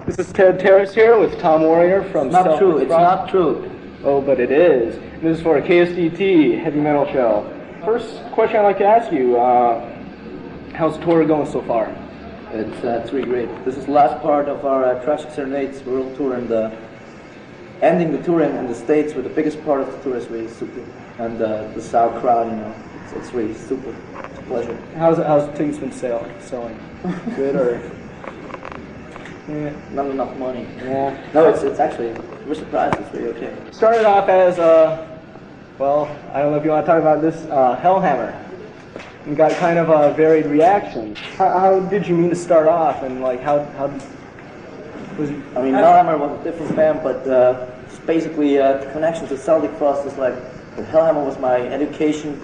This is Ted Terrace here with Tom Warrior from Not true. Celtic It's Frost. not true. Oh, but it is. This is for a KSDT heavy metal show. First question I'd like to ask you, how's the tour going so far? It's really great. This is the last part of our Tragic Serenades world tour, and ending the tour in the States with the biggest part of the tour is really super. And the South crowd, you know, it's really super. It's a pleasure. How's the tickets been selling? Good or? Yeah. Not enough money. Yeah. No, it's actually, we're surprised. It's really okay. Started off as well, I don't know if you want to talk about this, Hellhammer. And got kind of a varied reaction. How did you mean to start off, and like how was it? I mean, Hellhammer was a different band, but it's basically the connection to Celtic Frost is like, Hellhammer was my education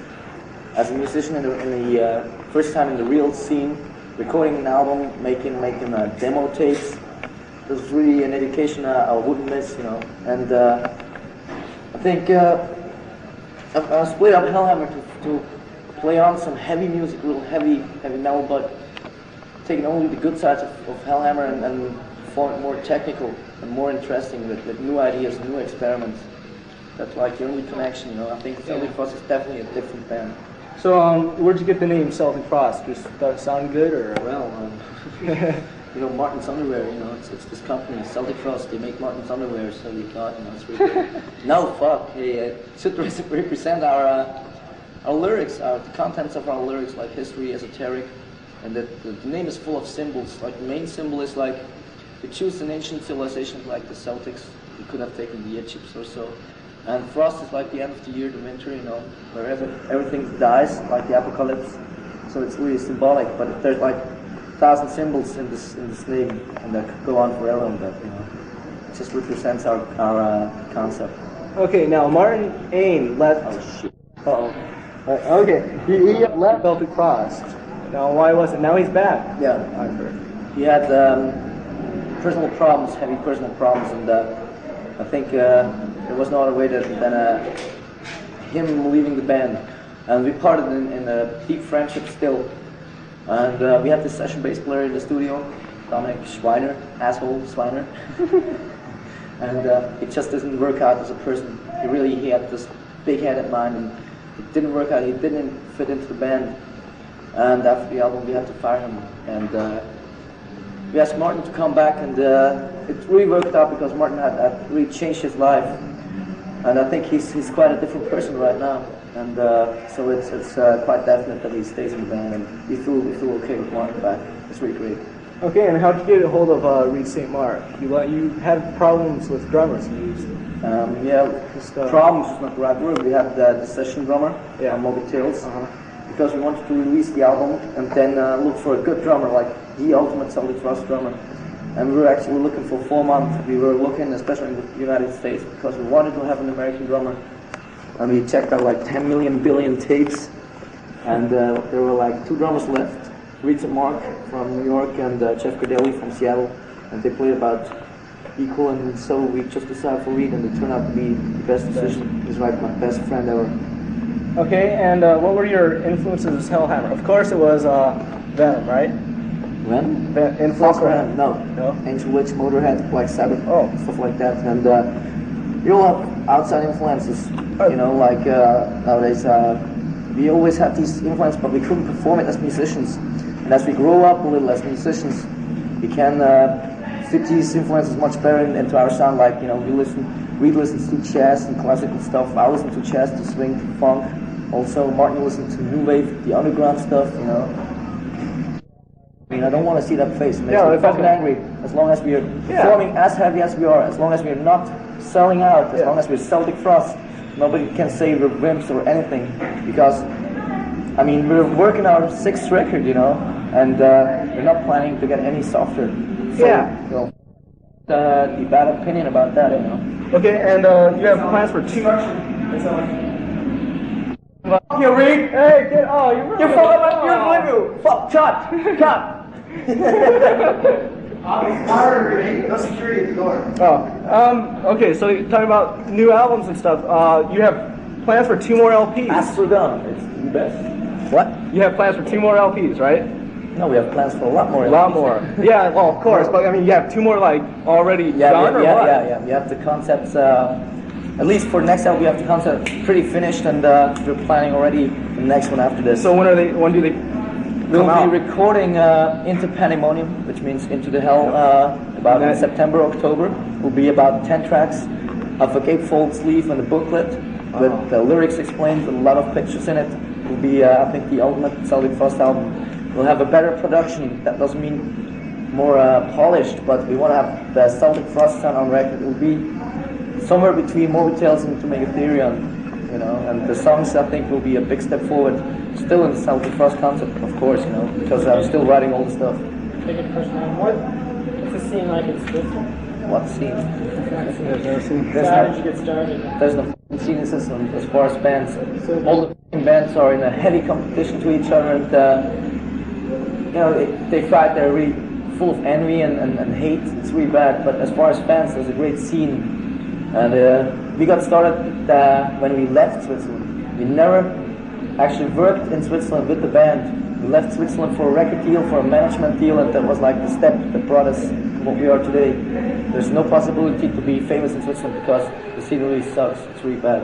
as a musician in the first time in the real scene, recording an album, making demo tapes. It was really an education I wouldn't miss, you know. And I think I split up Hellhammer to play on some heavy music, real heavy metal, but taking only the good sides of Hellhammer and form it more technical and more interesting with new ideas, new experiments. That's like the only connection, you know. I think Celtic Frost is definitely a different band. So where'd you get the name Celtic Frost? Just thought it sounded good, or? Well, you know, Martin's Underwear, you know, it's this company, Celtic Frost, they make Martin's Underwear, so we thought, you know, it's really good. No, fuck, hey, it should represent our lyrics, the contents of our lyrics, like history, esoteric, and that the name is full of symbols. Like the main symbol is like, we choose an ancient civilization like the Celtics. We could have taken the Egypts or so. And frost is like the end of the year, the winter, you know, where everything dies, like the apocalypse. So it's really symbolic, but there's like 1,000 symbols in this name, and that could go on forever on that, you know. It just represents our concept. Okay, now Martin Ain left. Oh shit. Uh-oh. Okay, he left Celtic Frost. Now why was it? Now he's back. Yeah, I've heard. he had personal problems, heavy personal problems, and I think there was no other way than him leaving the band. And we parted in a deep friendship still. And we had this session bass player in the studio, Dominic Schweiner, asshole Schweiner. And it just doesn't work out as a person. He had this big-headed mind, and it didn't work out. He didn't fit into the band. And after the album, we had to fire him. And we asked Martin to come back, and it really worked out because Martin had really changed his life. And I think he's quite a different person right now. And so it's quite definite that he stays in the band, and we feel okay with Martin back. It's really great. Okay, and how did you get a hold of Reed St. Mark? You had problems with drummers you used. Problems is not the right word. We had the session drummer, Moby Tales, because we wanted to release the album and then look for a good drummer, like the ultimate Celtic Frost drummer. And we were actually looking for 4 months. We were looking, especially in the United States, because we wanted to have an American drummer. And we checked out like 10 million billion tapes, and there were like 2 drummers left. Reed St. Mark from New York and Jeff Cordelli from Seattle, and they played about equal, and so we just decided for Reed, and it turned out to be the best decision. He's like my best friend ever. Okay, and what were your influences as Hellhammer? Of course it was Venom, right? When? Influence No. Angel Witch, Motorhead, Black Sabbath, stuff like that. And you all have outside influences, you know, like nowadays we always had these influences, but we couldn't perform it as musicians. And as we grow up a little as musicians, we can fit these influences much better into our sound. Like, you know, Reed listens to jazz and classical stuff. I listen to jazz, to swing, to funk. Also, Martin listens to new wave, the underground stuff, you know. I mean, I don't want to see that face. It makes me fucking angry. As long as we are performing as heavy as we are, as long as we are not selling out, as long as we're Celtic Frost, nobody can say we're wimps or anything. Because, I mean, we're working our 6th record, you know, and we're not planning to get any softer. So, the bad opinion about that, you know. Okay, and you have plans for 2 Here, Reed. Hey, you're fucking fuck, cut. No security at the door. Okay, so you're talking about new albums and stuff. You have plans for 2 more LPs. Ask for them. It's the best. What? You have plans for 2 more LPs, right? No, we have plans for a lot more. A lot more. Yeah, well, of course, but I mean, you have two more like already done, or what? Yeah. We have the concepts. At least for next album, we have the concept pretty finished, and we're planning already the next one after this. So when are they? When do they? We'll be recording Into Pandemonium, which means Into the Hell, about in September, October. Will be about 10 tracks of a gatefold sleeve and a booklet with the lyrics explained, and a lot of pictures in it. Will be, I think, the ultimate Celtic Frost album. We'll have a better production. That doesn't mean more polished, but we want to have the Celtic Frost sound on record. It will be somewhere between Morbid Tales and To Make Ethereum, you know. And the songs, I think, will be a big step forward. Still in the Celtic Frost concept, of course, you know, because I'm still writing all the stuff. Take it personally. What's the scene like in Switzerland? What scene? There's no scene. How did you get started? There's no scene in Switzerland as far as bands. All the bands are in a heavy competition to each other, and you know, they fight. They're really full of envy and hate. It's really bad. But as far as fans, there's a great scene, and we got started when we left Switzerland. We never actually worked in Switzerland with the band. We left Switzerland for a record deal, for a management deal, and that was like the step that brought us to what we are today. There's no possibility to be famous in Switzerland because the scene really sucks. It's really bad.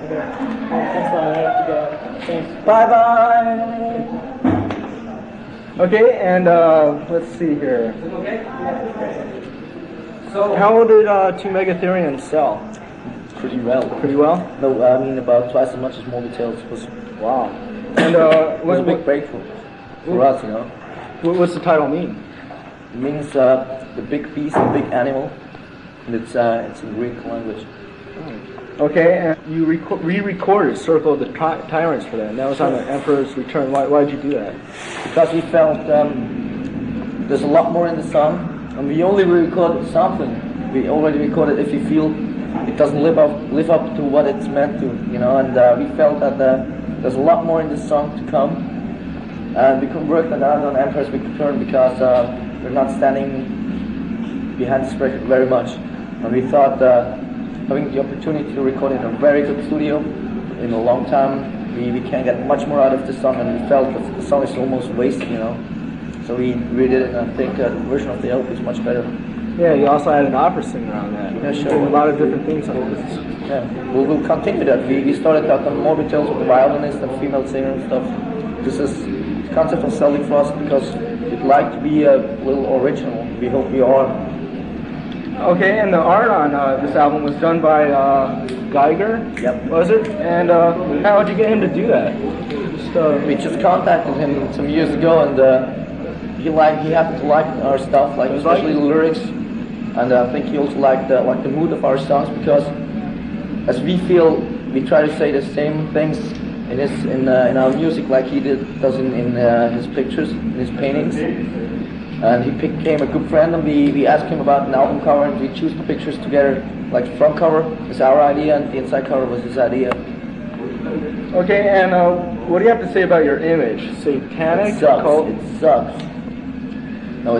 Okay. Well, thanks a lot. I have to go. Thanks. Bye bye. Okay, and let's see here. So how did To Make Ethereum sell? Pretty well. Pretty well? No, I mean about twice as much as Morbid Tales. Wow. And it was a big breakthrough for us, you know. What's the title mean? It means the big beast, the big animal, and it's in Greek language. Okay, and you re-recorded Circle of the Tyrants for that, and that was on the Emperor's Return. Why did you do that? Because we felt there's a lot more in the song, and we only recorded something. We already recorded if you feel it doesn't live up to what it's meant to, you know, and we felt that there's a lot more in this song to come, and we couldn't work that out on Emperor's Return because we're not standing behind this record very much, and we thought having the opportunity to record in a very good studio in a long time, we can get much more out of the song, and we felt that the song is almost wasted, you know, so we redid it, and I think the version of the LP is much better. Yeah, you also had an opera singer on that. Yeah, sure. A lot of different things on this. Yeah, we'll continue that. We started out on Morbid Tales with the violinist and female singer and stuff. This is the concept of Celtic Frost because we'd like to be a little original. We hope we are. Okay, and the art on this album was done by Geiger. Yep. Was it? And how did you get him to do that? We just contacted him some years ago, and he happened to like our stuff, like especially the lyrics. And I think he also liked the mood of our songs because, as we feel, we try to say the same things in our music like he does in his pictures, in his paintings. And he became a good friend, and we asked him about an album cover, and we choose the pictures together. Like the front cover is our idea, and the inside cover was his idea. Okay, and what do you have to say about your image? Satanic? It sucks. It sucks. No,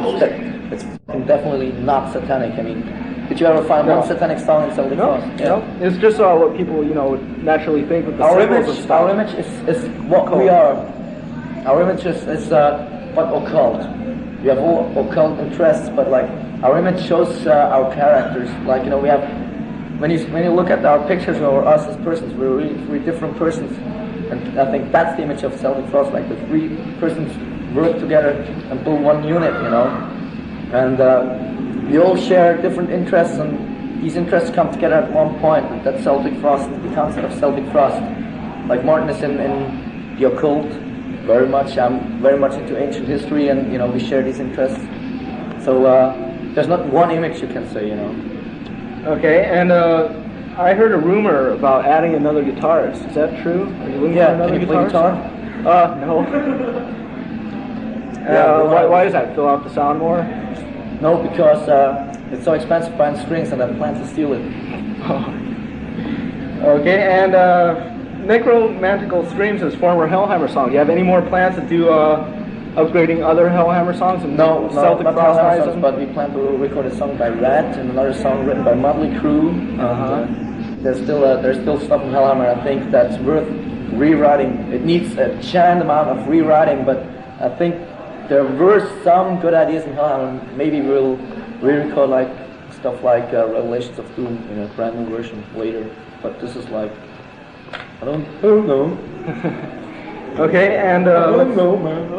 it's definitely not satanic. I mean, did you ever find one satanic song in Celtic Frost? No, it's just what people, you know, naturally think with the symbols and stuff. Our image is what we are. Our image is what occult. We have all occult interests, but like our image shows our characters. Like, you know, we have when you look at our pictures or us as persons, we're really three different persons, and I think that's the image of Celtic Frost. Like the three persons work together and build one unit, you know. And we all share different interests, and these interests come together at one point. That's Celtic Frost, the concept of Celtic Frost. Like Martin is in the occult, very much. I'm very much into ancient history, and you know we share these interests. So there's not one image you can say, you know. Okay, and I heard a rumor about adding another guitarist. Is that true? Are you looking for another can you play guitar? No. Why is that? Fill out the sound more? No, because it's so expensive buying strings, and I plan to steal it. Okay, and Necromantical Streams is former Hellhammer song. Do you have any more plans to do upgrading other Hellhammer songs? And No, Celtic not Frost Hellhammer songs, June? but we plan to record a song by Rat and another song written by Motley Crue. There's still stuff in Hellhammer I think that's worth rewriting. It needs a giant amount of rewriting, but I think there were some good ideas in Hellhammer. Maybe we'll re-record like stuff like Revelations of Doom in a brand new version later. But this is like, I don't know. Okay, and I don't know, man.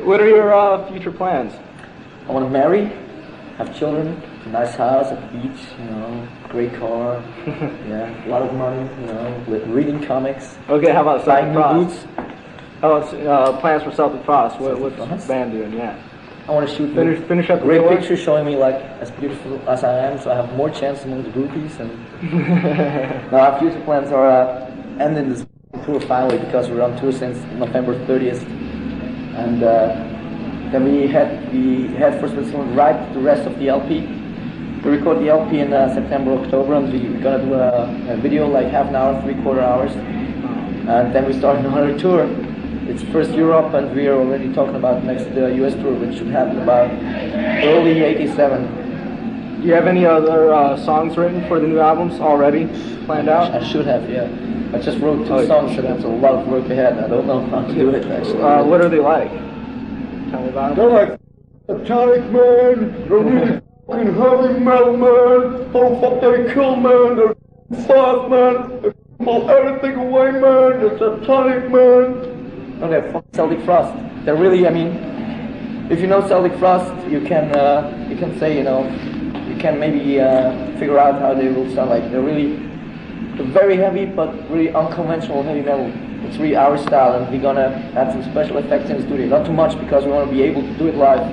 what are your future plans? I want to marry, have children, a nice house, a beach, great car, yeah, a lot of money, reading comics. Okay, how about Celtic buying new Frost? boots. How about plans for Celtic Frost? What's the Frost? band doing? Yeah. I want to shoot Finish up a great the tour? picture showing me like as beautiful as I am, so I have more chance among the groupies. And now our future plans are ending this tour finally because we're on tour since November 30th, and then we head for Switzerland, write the rest of the LP. We record the LP in September, October, and we're gonna do a video like half an hour, 3/4 hours, and then we start another tour. It's first Europe, and we are already talking about next US tour, which should happen about early '87. Do you have any other songs written for the new albums already planned out? I should have, yeah. I just wrote two songs, and that's a lot of work ahead. I don't know how to do it actually. What are they like? Tell me about them. They're like Tonic Man, they're really fucking heavy metal man, oh fuck they kill man, they're fast man, they pull everything away man, they're Tonic man. Okay, fuck Celtic Frost. They're really, I mean, if you know Celtic Frost, you can say, you can maybe figure out how they will sound like. They're very heavy, but really unconventional heavy metal. It's really our style, and we're gonna add some special effects in the studio. Not too much because we want to be able to do it live,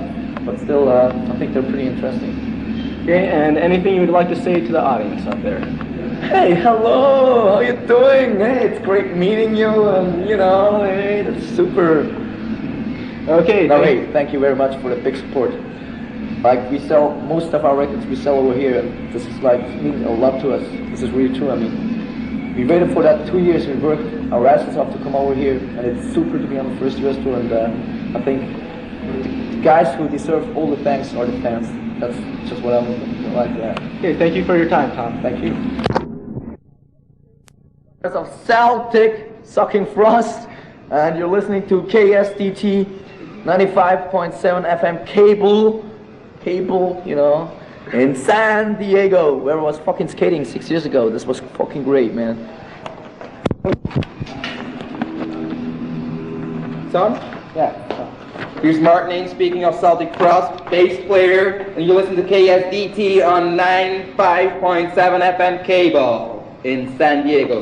but still, I think they're pretty interesting. Okay, and anything you would like to say to the audience out there? Hey, hello, how you doing? Hey, it's great meeting you, and hey, that's super. Okay, No, hey, thank you very much for the big support. Like, we sell, most of our records we sell over here, and this is like, means a lot to us. This is really true, I mean. We waited for that 2 years, we worked our asses off to come over here, and it's super to be on the first US tour, and I think the guys who deserve all the thanks are the fans. That's just what I would like to add. Okay, thank you for your time, Tom. Thank you. Of Celtic Sucking Frost, and you're listening to KSDT 95.7 FM cable, in San Diego, where I was fucking skating 6 years ago. This was fucking great, man. Son? Yeah. Here's Mark Nain speaking of Celtic Frost, bass player, and you listen to KSDT on 95.7 FM cable in San Diego.